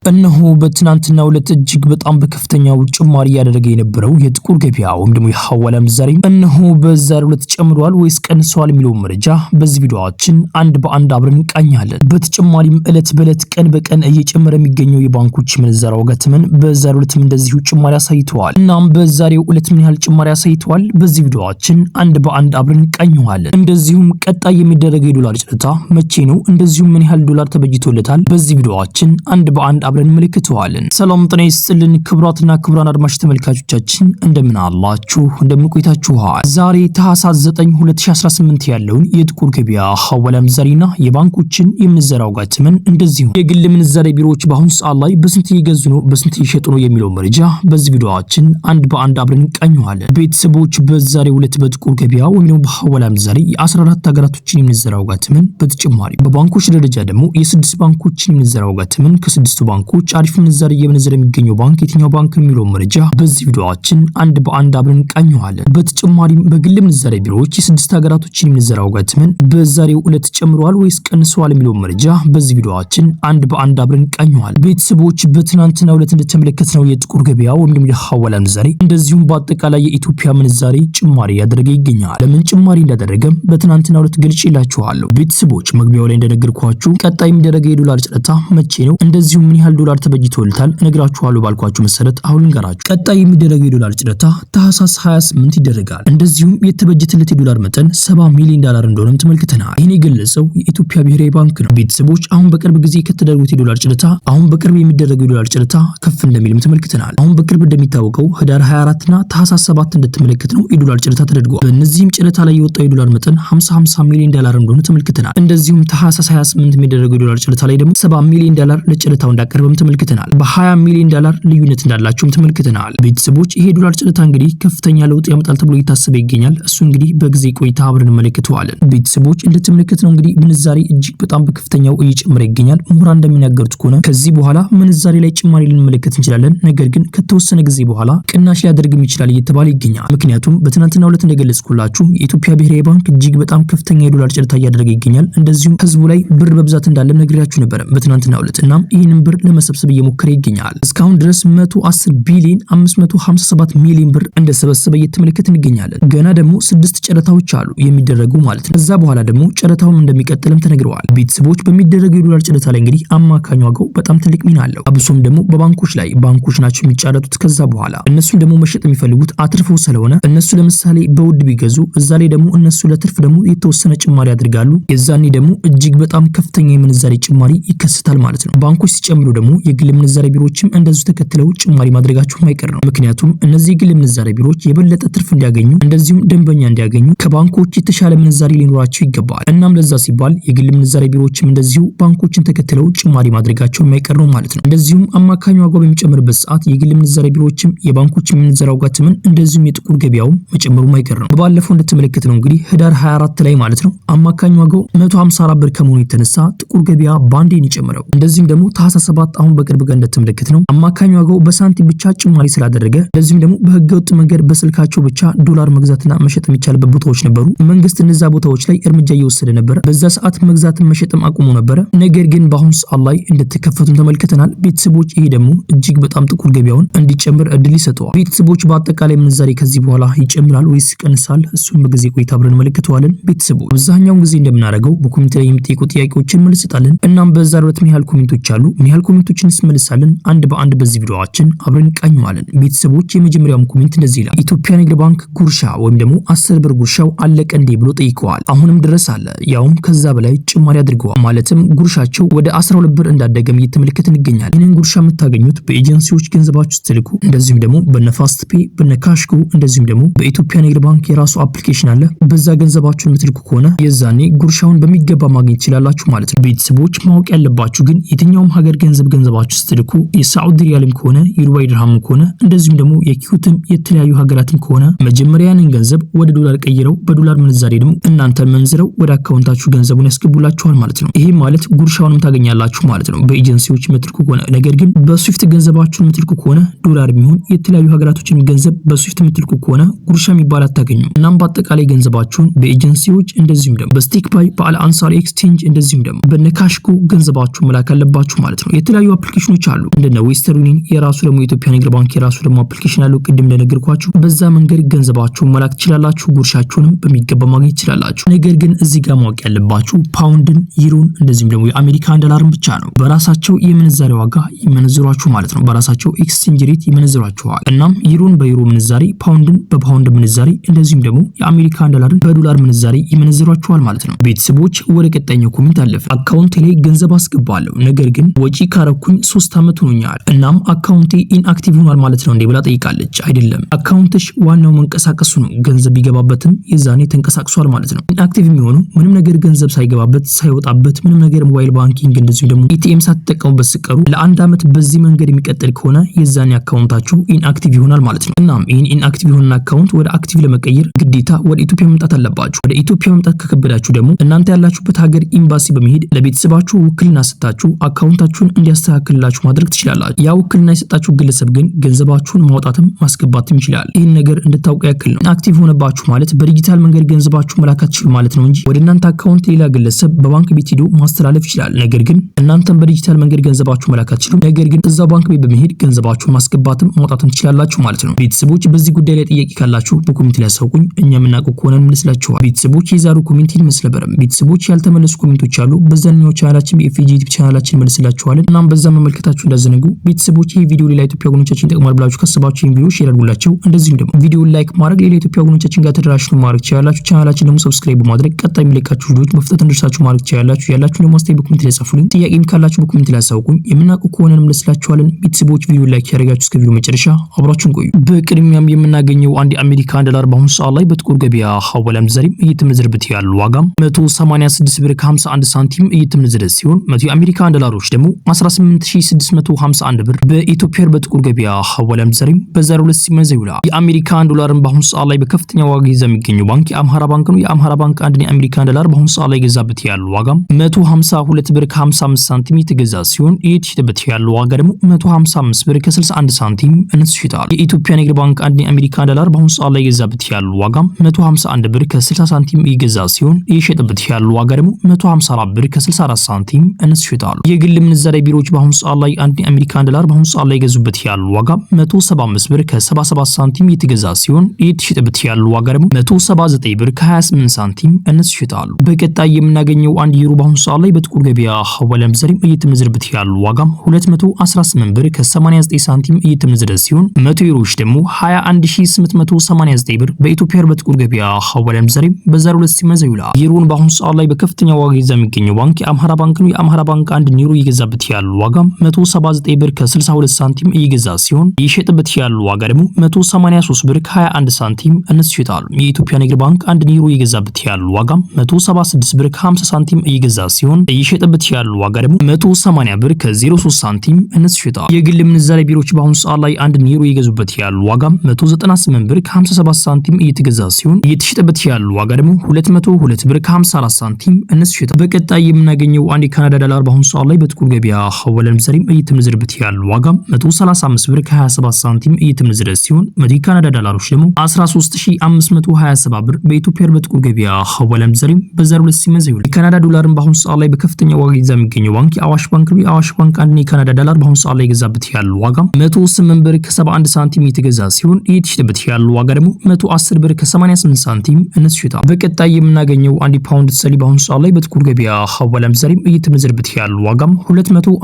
እነሆ በትናንትናው ዕለት እጅግ በጣም በከፍተኛው ጭማሪ ያደረገ የነበረው የጥቁር ገበያ ወይም ደግሞ የሐዋላ ምንዛሬ እነሆ በዛሬው ዕለት ጨምሯል ወይስ ቀንሷል የሚለው መረጃ በዚህ ቪዲዮአችን አንድ በአንድ አብረን እንቃኛለን። በተጨማሪም ዕለት በዕለት ቀን በቀን እየጨመረ የሚገኘው የባንኮች ምንዛሬ ዋጋ ተመን በዛሬው ዕለትም እንደዚሁ ጭማሪ አሳይተዋል። እናም በዛሬው ዕለት ምን ያህል ጭማሪ አሳይተዋል በዚህ ቪዲዮአችን አንድ በአንድ አብረን እንቃኘዋለን። እንደዚሁም ቀጣይ የሚደረገው የዶላር ጨረታ መቼ ነው፣ እንደዚሁም ምን ያህል ዶላር ተበጅቶለታል በዚህ ቪዲዮአችን አንድ በአንድ አብረን እንመለከተዋለን። ሰላም ጤና ይስጥልን ክቡራትና ክቡራን አድማጭ ተመልካቾቻችን እንደምን አላችሁ፣ እንደምን ቆይታችኋል? ዛሬ ታህሳስ 9 2018 ያለውን የጥቁር ገበያ ሐዋላ ምንዛሬና የባንኮችን የምንዛሬ ዋጋ ተመን እንደዚሁ የግል ምንዛሬ ቢሮዎች በአሁኑ ሰዓት ላይ በስንት እየገዙ ነው በስንት እየሸጡ ነው የሚለው መረጃ በዚህ ቪዲዮአችን አንድ በአንድ አብረን እንቃኘዋለን። ቤተሰቦች በዛሬው ዕለት በጥቁር ገበያ ወይም ደግሞ በሐዋላ ምንዛሬ የ14 ሀገራቶችን የምንዛሬ ዋጋ ተመን በተጨማሪ በባንኮች ደረጃ ደግሞ የ6 ባንኮችን የምንዛሬ ዋጋ ተመን ከ6 ባንኮች አሪፍ ምንዛሬ እየመነዘረ የሚገኘው ባንክ የትኛው ባንክ ነው የሚለው መረጃ በዚህ ቪዲዮአችን አንድ በአንድ አብረን እንቃኘዋለን። በተጨማሪም በግል ምንዛሬ ቢሮዎች የ6 ሀገራቶችን የምንዛሬ ዋጋ ተመን በዛሬው ዕለት ጨምሯል ወይስ ቀንሷል የሚለው መረጃ በዚህ ቪዲዮአችን አንድ በአንድ አብረን እንቃኘዋለን። ቤተሰቦች በትናንትናው ዕለት እንደተመለከትነው የጥቁር ገበያ ወይም ደግሞ የሐዋላ ምንዛሬ እንደዚሁም በአጠቃላይ የኢትዮጵያ ምንዛሬ ጭማሪ ያደረገ ይገኛል። ለምን ጭማሪ እንዳደረገም በትናንትናው ዕለት ገልጬላችኋለሁ። ቤተሰቦች መግቢያው ላይ እንደነገርኳችሁ ቀጣይ የሚደረገው የዶላር ጨረታ መቼ ነው፣ እንደዚሁም ምን ያህል ዶላር ተበጅቶልታል እነግራችኋለሁ ባልኳችሁ መሰረት አሁን ልንገራችሁ። ቀጣይ የሚደረገው የዶላር ጨረታ ታህሳስ 28 ይደረጋል። እንደዚሁም የተበጀተለት የዶላር መጠን 70 ሚሊዮን ዶላር እንደሆነም ተመልክተናል። ይህን የገለጸው የኢትዮጵያ ብሔራዊ ባንክ ነው። ቤተሰቦች አሁን በቅርብ ጊዜ ከተደረጉት የዶላር ጨረታ አሁን በቅርብ የሚደረገው የዶላር ጨረታ ከፍ እንደሚልም ተመልክተናል። አሁን በቅርብ እንደሚታወቀው ህዳር 24 እና ታህሳስ 7 እንደተመለከትነው የዶላር ጨረታ ተደርጓል። በእነዚህም ጨረታ ላይ የወጣው የዶላር መጠን 50 ሚሊዮን ዶላር እንደሆነ ተመልክተናል። እንደዚሁም ታህሳስ 28 የሚደረገው የዶላር ጨረታ ላይ ደግሞ 70 ሚሊዮን ዶላር ለጨረታው እንዳቀረበም ተመልክተናል። በ20 ሚሊዮን ዶላር ልዩነት እንዳላቸውም ተመልክተናል። ቤተሰቦች ይሄ ዶላር ጨረታ እንግዲህ ከፍተኛ ለውጥ ያመጣል ተብሎ እየታሰበ ይገኛል። እሱ እንግዲህ በጊዜ ቆይታ አብረን እንመለከተዋለን። ቤተሰቦች እንደተመለከትነው እንግዲህ ምንዛሬ እጅግ በጣም በከፍተኛው እየጨመረ ይገኛል። ምሁራን እንደሚናገሩት ከሆነ ከዚህ በኋላ ምንዛሬ ላይ ጭማሪ ልንመለከት እንችላለን። ነገር ግን ከተወሰነ ጊዜ በኋላ ቅናሽ ሊያደርግም ይችላል እየተባለ ይገኛል። ምክንያቱም በትናንትናው ዕለት እንደገለጽኩላችሁ የኢትዮጵያ ብሔራዊ ባንክ እጅግ በጣም ከፍተኛ የዶላር ጨረታ እያደረገ ይገኛል። እንደዚሁም ህዝቡ ላይ ብር በብዛት እንዳለ ነግሬያችሁ ነበር በትናንትናው ዕለት። እናም ይህንን ብር ለመሰብሰብ እየሞከረ ይገኛል። እስካሁን ድረስ 110 ቢሊዮን 557 ሚሊዮን ብር እንደሰበሰበ እየተመለከት እንገኛለን። ገና ደግሞ 6 ጨረታዎች አሉ የሚደረጉ ማለት ነው። ከዛ በኋላ ደግሞ ጨረታውም እንደሚቀጥልም ተነግረዋል። ቤተሰቦች በሚደረገው የዶላር ጨረታ ላይ እንግዲህ አማካኝ ዋጋው በጣም ትልቅ ሚና አለው። አብሶም ደግሞ በባንኮች ላይ ባንኮች ናቸው የሚጫረቱት። ከዛ በኋላ እነሱ ደግሞ መሸጥ የሚፈልጉት አትርፈው ስለሆነ እነሱ ለምሳሌ በውድ ቢገዙ እዛ ላይ ደግሞ እነሱ ለትርፍ ደግሞ የተወሰነ ጭማሪ ያደርጋሉ። የዛኔ ደግሞ እጅግ በጣም ከፍተኛ የምንዛሬ ጭማሪ ይከሰታል ማለት ነው። ባንኮች ሲጨምሩ ደግሞ የግል ምንዛሬ ቢሮዎችም እንደዚሁ ተከትለው ጭማሪ ማድረጋቸው ማይቀር ነው። ምክንያቱም እነዚህ የግል ምንዛሬ ቢሮዎች የበለጠ ትርፍ እንዲያገኙ እንደዚሁም ደንበኛ እንዲያገኙ ከባንኮች የተሻለ ምንዛሬ ሊኖራቸው ይገባል። እናም ለዛ ሲባል የግል ምንዛሬ ቢሮዎችም እንደዚሁ ባንኮችን ተከትለው ጭማሪ ማድረጋቸው ማይቀር ነው ማለት ነው። እንደዚሁም አማካኝ ዋጋው በሚጨምርበት ሰዓት የግል ምንዛሬ ቢሮዎችም የባንኮች ምንዛሬ ዋጋ ተመን እንደዚሁም የጥቁር ገበያው መጨመሩ ማይቀር ነው። ባለፈው እንደተመለከትነው እንግዲህ ህዳር 24 ላይ ማለት ነው አማካኝ ዋጋው 154 ብር ከመሆኑ የተነሳ ጥቁር ገበያ ባንዴን ይጨምረው። እንደዚሁም ደግሞ ታህሳስ 7 አሁን በቅርብ ጋር እንደተመለከትነው አማካኝ ዋጋው በሳንቲም ብቻ ጭማሪ ስላደረገ እንደዚሁም ደግሞ በህገወጥ መንገድ በስልካቸው ብቻ ዶላር መግዛትና መሸጥ የሚቻልበት ቦታዎች ነበሩ። መንግስት እነዛ ቦታዎች ላይ እርምጃ እየወሰደ ነበር። በዛ ሰዓት መግዛትን መሸጥም አቁሞ ነበረ። ነገር ግን በአሁኑ ሰዓት ላይ እንደተከፈቱም ተመልክተናል። ቤተሰቦች ይሄ ደግሞ እጅግ በጣም ጥቁር ገበያውን እንዲጨምር እድል ይሰጠዋል። ቤተሰቦች በአጠቃላይ ምንዛሬ ከዚህ በኋላ ይጨምራል ወይስ ይቀንሳል? እሱን በጊዜ ቆይታ አብረን እንመለከተዋለን። ቤተሰቦች አብዛኛውን ጊዜ እንደምናደርገው በኮሜንት ላይ የሚጠይቁ ጥያቄዎችን መልሰጣለን። እናም በዛሬው ዕለት ምን ያህል ኮሜንቶች አሉ፣ ምን ያህል ኮሜንቶችን እንመልሳለን አንድ በአንድ በዚህ ቪዲዮአችን አብረን እንቃኘዋለን። ቤተሰቦች የመጀመሪያው ኮሜንት እንደዚህ ይላል። ኢትዮጵያ ንግድ ባንክ ጉርሻ ወይም ደግሞ 10 ብር ጉርሻው አለቀ እንዴ ብሎ ጠይቀዋል። አሁንም ድረስ አለ፣ ያውም ከዛ በላይ ጭማሪ አድርገዋል። ማለትም ጉርሻቸው ወደ 12 ብር እንዳደገም እየተመለከት እንገኛለን። ይህንን ጉርሻ የምታገኙት በኤጀንሲዎች ገንዘባችሁ ስትልኩ እንደዚሁም ደግሞ በነፋስት ፔ በነካሽጎ እንደዚሁም ደግሞ በኢትዮጵያ ንግድ ባንክ የራሱ አፕሊኬሽን አለ። በዛ ገንዘባችሁን የምትልኩ ከሆነ የዛኔ ጉርሻውን በሚገባ ማግኘት ይችላላችሁ ማለት ነው። ቤተሰቦች ማወቅ ያለባችሁ ግን የትኛውም ሀገር ገንዘባችሁ ስትልኩ የሳዑዲ ሪያልም ከሆነ የዱባይ ድርሃም ከሆነ እንደዚሁም ደግሞ የኪዩትም የተለያዩ ሀገራትም ከሆነ መጀመሪያ ያንን ገንዘብ ወደ ዶላር ቀይረው በዶላር ምንዛሬ ደግሞ እናንተ መንዝረው ወደ አካውንታችሁ ገንዘቡን ያስገቡላችኋል ማለት ነው። ይሄ ማለት ጉርሻውንም ታገኛላችሁ ማለት ነው በኤጀንሲዎች የምትልኩ ከሆነ። ነገር ግን በስዊፍት ገንዘባችሁን የምትልኩ ከሆነ ዶላር የሚሆን የተለያዩ ሀገራቶችን ገንዘብ በስዊፍት የምትልኩ ከሆነ ጉርሻ የሚባል አታገኙም። እናም በአጠቃላይ ገንዘባችሁን በኤጀንሲዎች እንደዚሁም ደግሞ በስቴክ ባይ በአልአንሳር ኤክስቼንጅ እንደዚሁም ደግሞ በነካሽጎ ገንዘባችሁ መላክ አለባችሁ ማለት ነው። የተለያዩ አፕሊኬሽኖች አሉ እንደነ ዌስተርን ዩኒየን የራሱ ደግሞ የኢትዮጵያ ንግድ ባንክ የራሱ ደግሞ አፕሊኬሽን አለው። ቅድም እንደነገርኳችሁ በዛ መንገድ ገንዘባችሁን መላክ ትችላላችሁ። ጉርሻችሁንም በሚገባ ማግኘት ትችላላችሁ። ነገር ግን እዚህ ጋር ማወቅ ያለባችሁ ፓውንድን፣ ዩሮን እንደዚህም ደግሞ የአሜሪካን ዶላርን ብቻ ነው በራሳቸው የምንዛሬ ዋጋ ይመነዝሯችሁ ማለት ነው። በራሳቸው ኤክስቼንጅ ሬት ይመነዝሯችኋል። እናም ዩሮን በዩሮ ምንዛሬ፣ ፓውንድን በፓውንድ ምንዛሬ እንደዚህም ደግሞ የአሜሪካን ዶላርን በዶላር ምንዛሬ ይመነዝሯችኋል ማለት ነው። ቤተሰቦች ወደ ቀጣይኛው ኮሜንት አለፈ። አካውንት ላይ ገንዘብ አስገባለሁ ነገር ግን ወጪ ካረኩኝ 3 አመት ሆኖኛል። እናም አካውንቴ ኢንአክቲቭ ሆኗል ማለት ነው እንዴ ብላ ጠይቃለች። አይደለም አካውንትሽ ዋናው መንቀሳቀሱ ነው። ገንዘብ ቢገባበትም የዛኔ ተንቀሳቅሷል ማለት ነው። ኢንአክቲቭ የሚሆነው ምንም ነገር ገንዘብ ሳይገባበት ሳይወጣበት ምንም ነገር ሞባይል ባንኪንግ እንደዚሁ ደግሞ ኤቲኤም ሳትጠቀሙበት ሲቀሩ ለአንድ አመት በዚህ መንገድ የሚቀጥል ከሆነ የዛኔ አካውንታችሁ ኢንአክቲቭ ይሆናል ማለት ነው። እናም ይህን ኢንአክቲቭ የሆነን አካውንት ወደ አክቲቭ ለመቀየር ግዴታ ወደ ኢትዮጵያ መምጣት አለባችሁ። ወደ ኢትዮጵያ መምጣት ከከበዳችሁ ደግሞ እናንተ ያላችሁበት ሀገር ኤምባሲ በመሄድ ለቤተሰባችሁ ውክልና ሰጣችሁ አካውንታችሁን እንዲያስተካክልላችሁ ማድረግ ትችላላችሁ። ያ ውክልና የሰጣችሁ ግለሰብ ግን ገንዘባችሁን ማውጣትም ማስገባትም ይችላል። ይህን ነገር እንድታውቁ ያክል ነው። አክቲቭ ሆነባችሁ ማለት በዲጂታል መንገድ ገንዘባችሁ መላክ ትችሉ ማለት ነው እንጂ ወደ እናንተ አካውንት ሌላ ግለሰብ በባንክ ቤት ሄዶ ማስተላለፍ ይችላል። ነገር ግን እናንተም በዲጂታል መንገድ ገንዘባችሁ መላክ ትችሉ። ነገር ግን እዛው ባንክ ቤት በመሄድ ገንዘባችሁን ማስገባትም ማውጣትም ትችላላችሁ ማለት ነው። ቤተሰቦች በዚህ ጉዳይ ላይ ጥያቄ ካላችሁ በኮሜንት ላይ አሳውቁኝ። እኛ የምናውቀው ከሆነ እንመልስላችኋል። ቤተሰቦች የዛሬው ኮሜንት ይመስል ነበር። ቤተሰቦች ያልተመለሱ ኮሜንቶች አሉ። በዛኛው ቻናላችን በኤፍጂ ዩቲዩብ ቻናላችን መልስላችኋለን። እናም በዛ መመልከታችሁ እንዳዘነጉ ቤተሰቦች። ይሄ ቪዲዮ ሌላ ኢትዮጵያ ወገኖቻችን ይጠቅማል ብላችሁ ካሰባችሁ ይሄን ቪዲዮ ሼር አድርጉላቸው። እንደዚሁም ደግሞ ቪዲዮውን ላይክ ማድረግ ሌላ ኢትዮጵያ ወገኖቻችን ጋር ተደራሽ ማድረግ ትችላላችሁ። ቻናላችን ደግሞ ሰብስክራይብ በማድረግ ቀጣይ የሚለቃችሁ ቪዲዮዎች በፍጥነት እንድትደርሳችሁ ማድረግ ትችላላችሁ። ያላችሁ ደግሞ አስተያየት በኮሜንት ላይ ጻፉልኝ። ጥያቄም ካላችሁ በኮሜንት ላይ አሳውቁኝ። የምናውቀው ከሆነ እንመልስላችኋለን። ቤተሰቦች ቪዲዮ ላይክ ያደርጋችሁ እስከ ቪዲዮ መጨረሻ አብራችሁን ቆዩ። በቅድሚያም የምናገኘው አንድ የአሜሪካን ዶላር በአሁኑ ሰዓት ላይ በጥቁር ገበያ ሐዋላ ምንዛሬም እየተመነዘረበት ያለው ዋጋም 186 ብር ከ51 ሳንቲም እየተመነዘረ ሲሆን 100 የአሜሪካን ዶላሮች ደግሞ 18651 ብር በኢትዮጵያ በጥቁር ገበያ ሐዋላ ምንዛሬም በዛሬው ዕለት ሲመነዘር ይውላል። የአሜሪካን ዶላርን በአሁኑ ሰዓት ላይ በከፍተኛ ዋጋ ይዞ የሚገኘው ባንክ የአምሃራ ባንክ ነው። የአምሃራ ባንክ አንድ የአሜሪካን ዶላር በአሁኑ ሰዓት ላይ ገዛበት ያለው ዋጋም 152 ብር ከ55 ሳንቲም የተገዛ ሲሆን እየተሸጠበት ያለው ዋጋ ደግሞ 155 ብር ከ61 ሳንቲም እንስ ይሸጣል። የኢትዮጵያ ንግድ ባንክ አንድ የአሜሪካን ዶላር በአሁኑ ሰዓት ላይ ገዛበት ያለው ዋጋም 151 ብር ከ60 ሳንቲም ይገዛ ሲሆን እየሸጠበት ያለው ዋጋ ደግሞ 154 ብር ከ64 ሳንቲም እንስ ይሸጣል። የግል ምንዛሬ ቢሮዎች በአሁኑ ሰዓት ላይ አንድ የአሜሪካን ዶላር በአሁኑ ሰዓት ላይ ገዙበት ያለው ዋጋ 175 ብር ከ77 ሳንቲም የተገዛ ሲሆን እየተሸጠበት ያለው ዋጋ ደግሞ 179 ብር ከ28 ሳንቲም እንስ ይሸጣል። በቀጣይ የምናገኘው አንድ ዩሮ በአሁኑ ሰዓት ላይ በጥቁር ገበያ ሐዋላ ምንዛሬም እየተመነዘረበት ያለው ዋጋም 218 ብር ከ89 ሳንቲም እየተመነዘረ ሲሆን 100 ዩሮዎች ደግሞ 21889 ብር በኢትዮጵያ በጥቁር ገበያ ሐዋላ ምንዛሬም በዛሬው ዕለት ሲመነዘር ይውላል። ዩሮን በአሁኑ ሰዓት ላይ በከፍተኛ ዋጋ ይዞ የሚገኘው ባንክ የአምሃራ ባንክ ነው። የአምሃራ ባንክ አንድ ዩሮ እየገዛበት ያለው ዋጋም 179 ብር ከ62 ሳንቲም እየገዛ ሲሆን እየሸጠበት ያለው ዋጋ ደግሞ 183 ብር ከ21 ሳንቲም እንስ ይሸጣል። የኢትዮጵያ ንግድ ባንክ አንድ ዩሮ እየገዛበት ያለው ዋጋም 176 ብር ከ50 ሳንቲም እየገዛ ሲሆን እየሸጠበት ያለው ዋጋ ደግሞ 180 ብር ከ03 ሳንቲም እንስ ይሸጣል። የግል ምንዛሬ ቢሮዎች በአሁኑ ሰዓት ላይ አንድ ዩሮ እየገዙበት ያለው ዋጋም 198 ብር ከ57 ሳንቲም እየተገዛ ሲሆን እየተሸጠበት ያለው ዋጋ ደግሞ 202 ብር ከ54 ሳንቲም እንስ ይሸጣል። በቀጣይ የምናገኘው አንድ የካናዳ ዶላር በአሁኑ ሰዓት ላይ በጥቁር ገበያ ሐዋላ ምንዛሬም እየተመነዘረበት ያለው ዋጋም 135 ብር ከ27 ሳንቲም እየተመነዘረ ሲሆን 100 የካናዳ ዶላሮች ደግሞ 13527 ብር በኢትዮጵያ በጥቁር ገበያ ሐዋላ ምንዛሬም በዛሬው ዕለት ሲመነዘር ይውላል። የካናዳ ዶላርን በአሁኑ ሰዓት ላይ በከፍተኛ ዋጋ ይዞ የሚገኘው ባንክ የአዋሽ ባንክ ነው። የአዋሽ ባንክ አንድ የካናዳ ዶላር በአሁኑ ሰዓት ላይ ገዛበት ያለው ዋጋም 108 ብር ከ71 ሳንቲም የተገዛ ሲሆን እየተሸጠበት ያለው ዋጋ ደግሞ 110 ብር ከ88 ሳንቲም እንስ ይሸጣል። በቀጣይ የምናገኘው አንድ ፓውንድ ስተርሊንግ በአሁኑ ሰዓት ላይ በጥቁር ገበያ ሐዋላ ምንዛሬም እየተመነዘረበት ያለው ዋጋም 249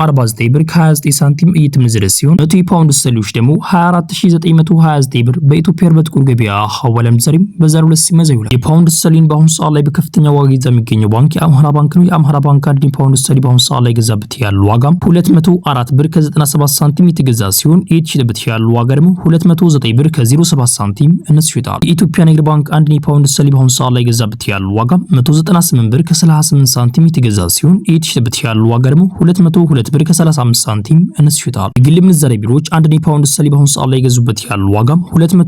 ብር ከ29 ሳንቲም እየተመነዘረ ሲሆን 100 የፓውንድ ስተርሊንግ ደግሞ 24929 ብር በኢትዮጵያ በጥቁር ገበያ ሐዋላ ምንዛሬም በዛሬው ዕለት ሲመነዘር ይውላል። የፓውንድ ስተርሊንግ በአሁኑ ሰዓት ላይ በከፍተኛ ዋጋ ይዞ የሚገኘው ባንክ የአምሃራ ባንክ ነው። የአምሃራ ባንክ አንድ ፓውንድ ስተርሊንግ በአሁኑ ሰዓት ላይ ገዛበት ያለው ዋጋም 204 ብር ከ97 ሳንቲም የተገዛ ሲሆን እየተሸጠበት ያለው ዋጋ ደግሞ 209 ብር ከ07 ሳንቲም እንስ ይሸጣል። የኢትዮጵያ ንግድ ባንክ አንድ ፓውንድ ስተርሊንግ በአሁኑ ሰዓት ላይ ገዛበት ያለው ዋጋ 198 ብር ከ38 ሳንቲም የተገዛ ሲሆን እየተሸጠበት ያለው ዋጋ ደግሞ 202 ብር ከ35 ሳንቲም እንስ ይሸጣል። የግል ምንዛሬ ቢሮዎች አንድ ፓውንድ ስተርሊንግ በአሁኑ ሰዓት ላይ ገዙበት ያለው ዋጋ 224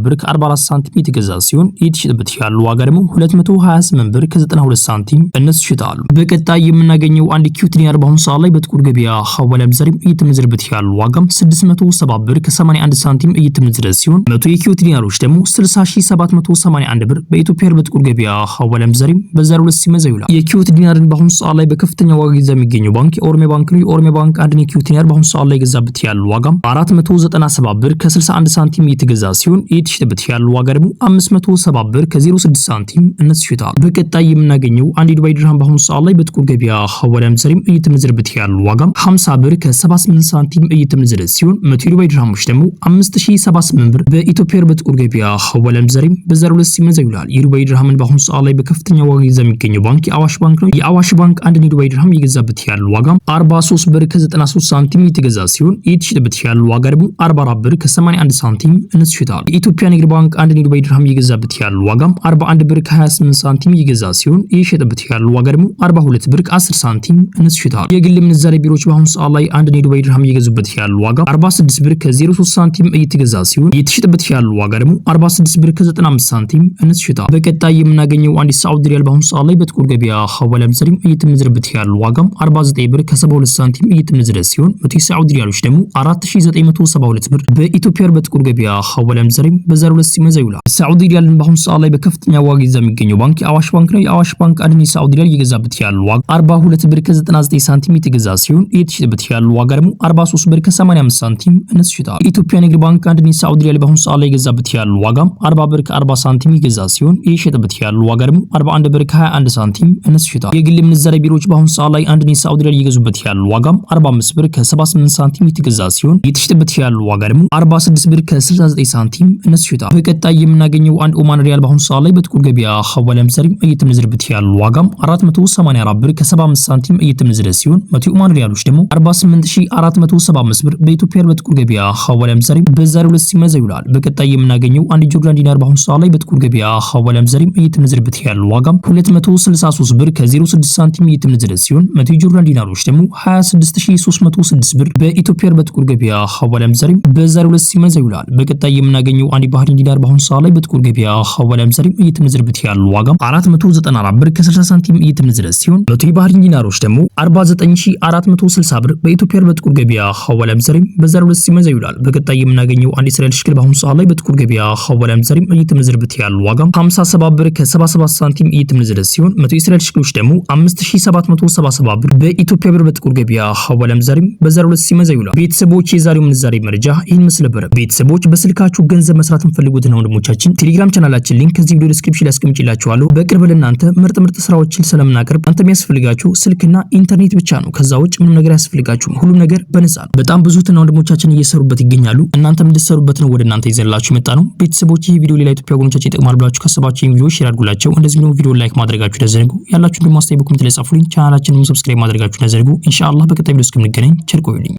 ብር ከ44 ሳንቲም የተገዛ ሲሆን እየተሸጠበት ያለው ዋጋ ደግሞ 228 ብር ከ92 ሳንቲም እንስ ይሸጣል። በቀጣይ የምናገኘው አንድ ኪዩት ዲናር በአሁኑ ሰዓት ላይ በጥቁር ገበያ ሐዋላ ምንዛሬም እየተመነዘረበት ያለው ዋጋም 670 ብር ከ81 ሳንቲም እየተመነዘረ ሲሆን 100 የኪዩት ዲናሮች ደግሞ 60781 ብር በኢትዮጵያ በጥቁር ገበያ ሐዋላ ምንዛሬም በዛሬው ዕለት ሲመነዘር ይውላል። የኪዩት ዲናርን በአሁኑ ሰዓት ላይ በከፍተኛ ዋጋ ይዞ የሚገኘው ባንክ የኦሮሚያ ባንክ ነው። የኦሮሚያ ባንክ አንድን የኢትዮ ቴሌር በአሁኑ ሰዓት ላይ የገዛበት ያለው ዋጋም 497 ብር ከ61 ሳንቲም እየተገዛ ሲሆን እየተሸጠበት ያለው ዋጋ ደግሞ 570 ብር ከ06 ሳንቲም ይሸጣል። በቀጣይ የምናገኘው አንድ የዱባይ ድርሃም በአሁኑ ሰዓት ላይ በጥቁር ገበያ ሐዋላ ምንዛሬም እየተመነዘረበት ያለው ዋጋም 50 ብር ከ78 ሳንቲም እየተመነዘረ ሲሆን 100 የዱባይ ድርሃሞች ደግሞ 5078 ብር በኢትዮጵያ በጥቁር ገበያ ሐዋላ ምንዛሬም በዛሬው ዕለት ሲመነዘር ይውላል። የዱባይ ድርሃምን በአሁኑ ሰዓት ላይ በከፍተኛ ዋጋ ይዞ የሚገኘው ባንክ የአዋሽ ባንክ ነው። የአዋሽ ባንክ አንድ የዱባይ ድርሃም የገዛበት ያለው ዋጋም 43 ብር ከ93 ሳንቲም እየተገዛ ሲሆን እየተሸጠበት ያለው ዋጋ ደግሞ 44 ብር ከ81 ሳንቲም ይሸጣል። የኢትዮጵያ ንግድ ባንክ አንድ የዱባይ ድርሃም የገዛበት ያለው ዋጋም 41 ብር ከ28 ሳንቲም እየገዛ ሲሆን እየሸጠበት ያለው ዋጋ ደግሞ 42 ብር ከ10 ሳንቲም ይሸጣል። የግል ምንዛሬ ቢሮዎች በአሁኑ ሰዓት ላይ አንድ የዱባይ ድርሃም እየገዙበት ያለው ዋጋ 46 ብር ከ03 ሳንቲም እየተገዛ ሲሆን እየተሸጠበት ያለው ዋጋ ደግሞ 46 ብር ከ95 ሳንቲም ይሸጣል። በቀጣይ የምናገኘው አንድ ሳዑዲ ሪያል በአሁኑ ሰዓት ላይ በጥቁር ገበያ ሐዋላ ምንዛሬም እየተመነዘረበት ያለው ዋጋም 49 ብር ከ72 ሳንቲም እየተመነዘረ ሲሆን 100 የሳዑዲ ሪያሎች ደግሞ 4972 ብር በኢትዮጵያ በጥቁር ገበያ ሐዋላ ምንዛሬም በዛሬው ዕለት ሲመነዘር ይውላል። ሳዑዲ ሪያልን በአሁኑ ሰዓት ላይ በከፍተኛ ዋጋ ይዞ የሚገኘው ባንክ የአዋሽ ባንክ ነው። የአዋሽ ባንክ አንድ የሳዑዲ ሪያል እየገዛበት ያለው ዋጋ 42 ብር ከ99 ሳንቲም እየተገዛ ሲሆን እየተሸጠበት ያለው ዋጋ ደግሞ 43 ብር ከ85 ሳንቲም ይሸጣል። የኢትዮጵያ ንግድ ባንክ አንድ የሳዑዲ ሪያል በአሁኑ ሰዓት ላይ የገዛበት ያለው ዋጋም 40 ብር ከ40 ሳንቲም ይገዛ ሲሆን እየተሸጠበት ያለው ዋጋ ደግሞ 41 ብር ከ21 ሳንቲም ይሸጣል። የግል ምንዛሬ ቢሮዎች በአሁኑ ሰዓት ላይ አንድ የሳዑዲ ሪያል እየገዙበት ያለው ዋጋም 45 ብር ከ78 ሳንቲም የተገዛ ሲሆን እየተሸጠበት ያለው ዋጋ ደግሞ 46 ብር ከ69 ሳንቲም ይሸጣል። በቀጣይ የምናገኘው አንድ ኦማን ሪያል በአሁኑ ሰዓት ላይ በጥቁር ገበያ ሐዋላ ምንዛሬም እየተመነዘረበት ያለው ዋጋም 484 ብር ከ75 ሳንቲም እየተመነዘረ ሲሆን 100 ኦማን ሪያሎች ደግሞ 48475 ብር በኢትዮጵያ በጥቁር ገበያ ሐዋላ ምንዛሬም በዛሬው ዕለት ሲመነዘር ይውላል። በቀጣይ የምናገኘው አንድ ጆርዳን ዲናር በአሁኑ ሰዓት ላይ በጥቁር ገበያ ሐዋላ ምንዛሬም እየተመነዘረበት ያለው ዋጋም 263 ብር ከ06 ሳንቲም እየተመነዘረ ሲሆን 100 ጆርዳን ዲናሮች ደግሞ 26306 ብር በኢትዮጵያ በጥቁር ገበያ ሐዋላ ምንዛሬም በዛሬው ዕለት ሲመነዘር ይውላል። በቀጣይ የምናገኘው አንድ ባህሪን ዲናር በአሁኑ ሰዓት ላይ በጥቁር ገበያ ሐዋላ ምንዛሬም እየተመነዘረበት ያለው ዋጋም 494 ብር ከ60 ሳንቲም እየተመነዘረ ሲሆን 100 የባህሪን ዲናሮች ደግሞ 49460 ብር በኢትዮጵያ በጥቁር ገበያ ሐዋላ ምንዛሬም በዛሬው ዕለት ሲመነዘር ይውላል። በቀጣይ የምናገኘው አንድ እስራኤል ሽክል በአሁኑ ሰዓት ላይ በጥቁር ገበያ ሐዋላ ምንዛሬም እየተመነዘረበት ያለው ዋጋም 57 ብር ከ77 ሳንቲም እየተመነዘረ ሲሆን 100 የእስራኤል ሽክሎች ደግሞ 5777 ብር በኢትዮጵያ ብር በጥቁር ገበያ ሐዋላ ምንዛሬም በዛሬው ዕለት ሲመነዘር ይውላል። ቤተሰቦች የዛሬው ምንዛሬ መረጃ ይህን መስል ነበር። ቤተሰቦች በስልካችሁ ገንዘብ መስራት የምትፈልጉትን ወንድሞቻችን ቴሌግራም ቻናላችን ሊንክ ከዚህ ቪዲዮ ዲስክሪፕሽን ላይ አስቀምጬላችኋለሁ። በቅርብ ለእናንተ ምርጥ ስራዎችን ስለምናቀርብ አንተ የሚያስፈልጋችሁ ስልክና ኢንተርኔት ብቻ ነው። ከዛ ውጭ ምንም ነገር አያስፈልጋችሁም። ሁሉም ነገር በነፃ ነው። በጣም ብዙ ወንድሞቻችን እየሰሩበት ይገኛሉ። እናንተም እንድትሰሩበት ነው ወደ እናንተ ይዘላችሁ የመጣ ነው። ቤተሰቦች ይህ ቪዲዮ ሌላ ኢትዮጵያ ወገኖቻችን ይጠቅማል ብላችሁ ካሰባችሁ ይህን ቪዲዮ ሼር አድርጉላቸው። እንደዚህ ነው ቪዲዮ ላይክ ማድረጋችሁ እንዳትዘነጉ። ያላችሁን ደግሞ አስተያየት በኮሜንት ላይ ጻፉልኝ። ቻናላችንን ሰብስክራይብ ማድረጋችሁ እንዳትዘነጉ። ኢንሻአላህ በቀጣይ ቪዲዮ እስከምንገናኝ ቸር ቆዩልኝ።